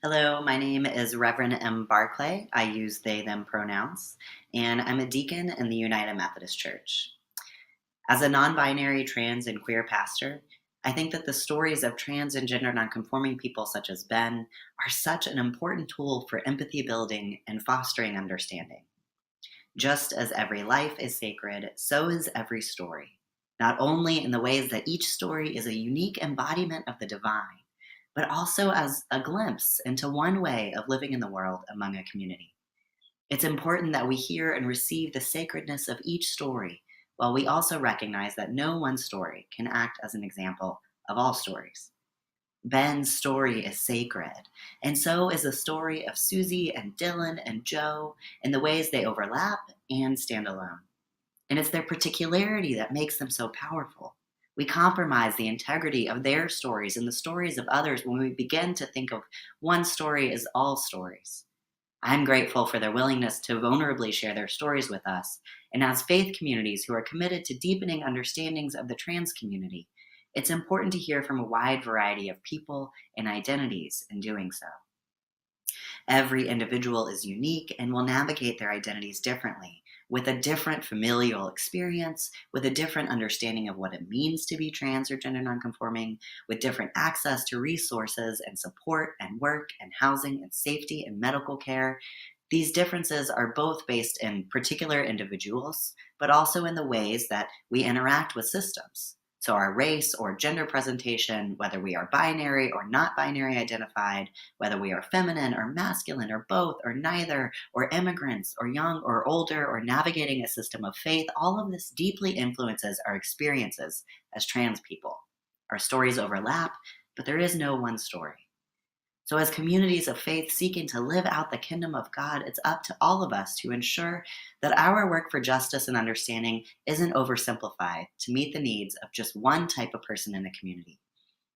Hello, my name is Reverend M. Barclay. I use they, them pronouns, and I'm a deacon in the United Methodist Church. As a non binary, trans, and queer pastor, I think that the stories of trans and gender nonconforming people, such as Ben, are such an important tool for empathy building and fostering understanding. Just as every life is sacred, so is every story, not only in the ways that each story is a unique embodiment of the divine, but also as a glimpse into one way of living in the world among a community. It's important that we hear and receive the sacredness of each story, while we also recognize that no one story can act as an example of all stories. Ben's story is sacred, and so is the story of Susie and Dylan and Joe in the ways they overlap and stand alone. And it's their particularity that makes them so powerful. We compromise the integrity of their stories and the stories of others when we begin to think of one story as all stories. I'm grateful for their willingness to vulnerably share their stories with us. And as faith communities who are committed to deepening understandings of the trans community, it's important to hear from a wide variety of people and identities in doing so. Every individual is unique and will navigate their identities differently, with a different familial experience, with a different understanding of what it means to be trans or gender nonconforming, with different access to resources and support and work and housing and safety and medical care. These differences are both based in particular individuals, but also in the ways that we interact with systems. So, our race or gender presentation, whether we are binary or not binary identified, whether we are feminine or masculine or both or neither, or immigrants or young or older or navigating a system of faith, all of this deeply influences our experiences as trans people. Our stories overlap, but there is no one story. So, as communities of faith seeking to live out the kingdom of God, it's up to all of us to ensure that our work for justice and understanding isn't oversimplified to meet the needs of just one type of person in the community.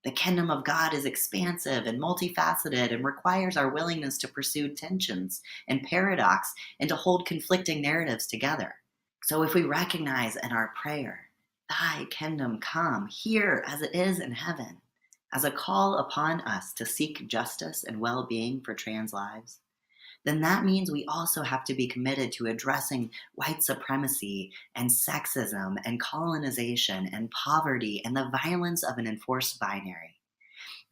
The kingdom of God is expansive and multifaceted and requires our willingness to pursue tensions and paradox and to hold conflicting narratives together. So, if we recognize in our prayer, Thy kingdom come here as it is in heaven, as a call upon us to seek justice and well being for trans lives, then that means we also have to be committed to addressing white supremacy and sexism and colonization and poverty and the violence of an enforced binary,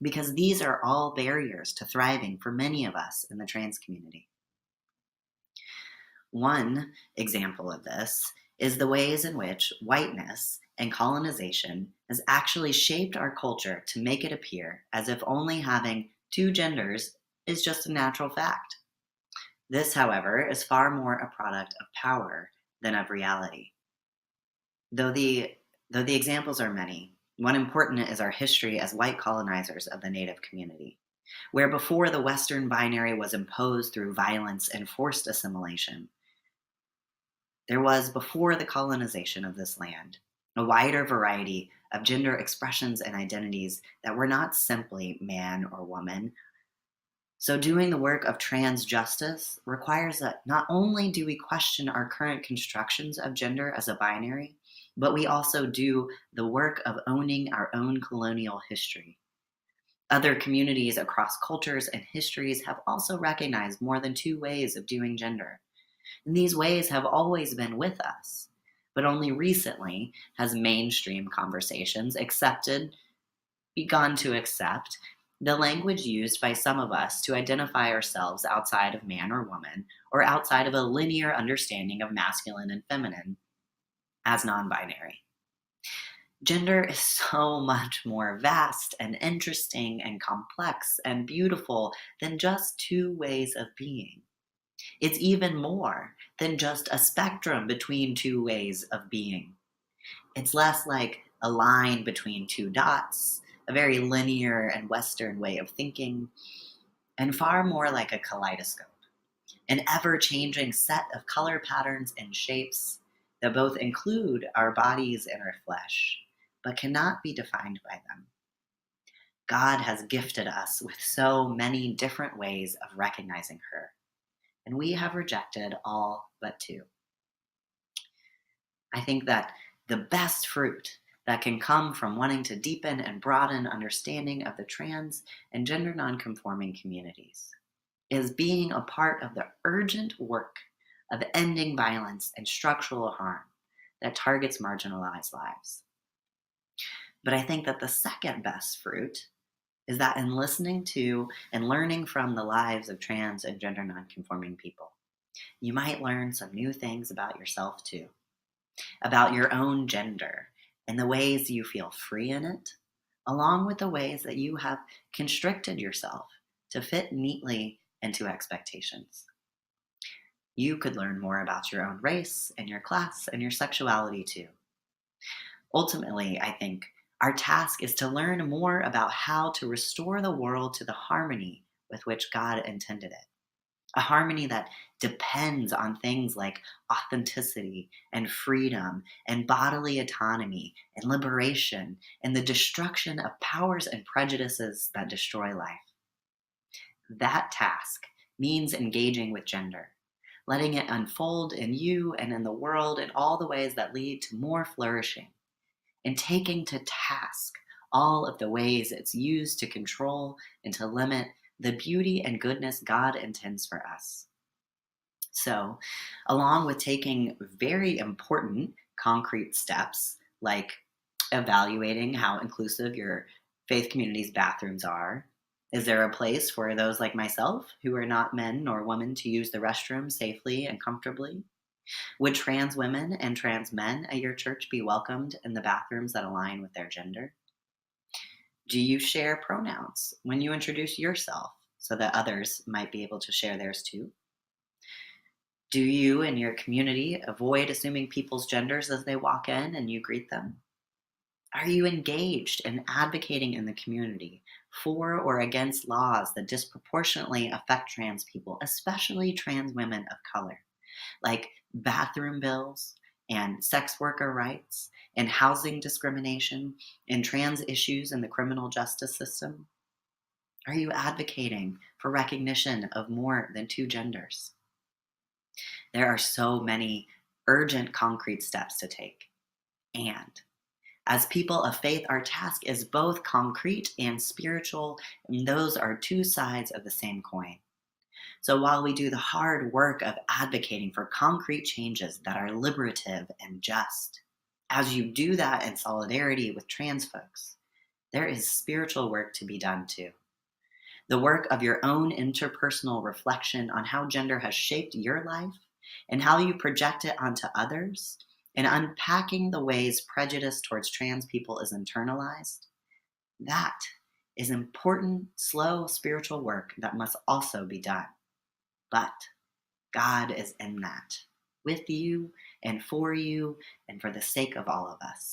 because these are all barriers to thriving for many of us in the trans community. One example of this is the ways in which whiteness and colonization has actually shaped our culture to make it appear as if only having two genders is just a natural fact. This, however, is far more a product of power than of reality. Though the examples are many, one important is our history as white colonizers of the Native community, where before the Western binary was imposed through violence and forced assimilation, there was, before the colonization of this land, a wider variety of gender expressions and identities that were not simply man or woman. So, doing the work of trans justice requires that not only do we question our current constructions of gender as a binary, but we also do the work of owning our own colonial history. Other communities across cultures and histories have also recognized more than two ways of doing gender. And these ways have always been with us, but only recently has mainstream conversations begun to accept the language used by some of us to identify ourselves outside of man or woman, or outside of a linear understanding of masculine and feminine as non binary. Gender is so much more vast and interesting and complex and beautiful than just two ways of being. It's even more than just a spectrum between two ways of being. It's less like a line between two dots, a very linear and Western way of thinking, and far more like a kaleidoscope, an ever changing set of color patterns and shapes that both include our bodies and our flesh, but cannot be defined by them. God has gifted us with so many different ways of recognizing her, and we have rejected all but two. I think that the best fruit that can come from wanting to deepen and broaden understanding of the trans and gender nonconforming communities, is being a part of the urgent work of ending violence and structural harm that targets marginalized lives. But I think that the second best fruit is that in listening to and learning from the lives of trans and gender nonconforming people, you might learn some new things about yourself too, about your own gender and the ways you feel free in it, along with the ways that you have constricted yourself to fit neatly into expectations. You could learn more about your own race and your class and your sexuality too. Ultimately, I think our task is to learn more about how to restore the world to the harmony with which God intended it. A harmony that depends on things like authenticity and freedom and bodily autonomy and liberation and the destruction of powers and prejudices that destroy life. That task means engaging with gender, letting it unfold in you and in the world in all the ways that lead to more flourishing, and taking to task all of the ways it's used to control and to limit the beauty and goodness God intends for us. So, along with taking very important concrete steps like evaluating how inclusive your faith community's bathrooms are, is there a place for those like myself who are not men nor women to use the restroom safely and comfortably? Would trans women and trans men at your church be welcomed in the bathrooms that align with their gender? Do you share pronouns when you introduce yourself so that others might be able to share theirs too? Do you and your community avoid assuming people's genders as they walk in and you greet them? Are you engaged in advocating in the community for or against laws that disproportionately affect trans people, especially trans women of color, like bathroom bills and sex worker rights and housing discrimination and trans issues in the criminal justice system? Are you advocating for recognition of more than two genders? There are so many urgent concrete steps to take. And as people of faith, our task is both concrete and spiritual, and those are two sides of the same coin. So while we do the hard work of advocating for concrete changes that are liberative and just, as you do that in solidarity with trans folks, there is spiritual work to be done too. The work of your own interpersonal reflection on how gender has shaped your life and how you project it onto others, and unpacking the ways prejudice towards trans people is internalized. That is important, slow spiritual work that must also be done. But God is in that, with you and for the sake of all of us.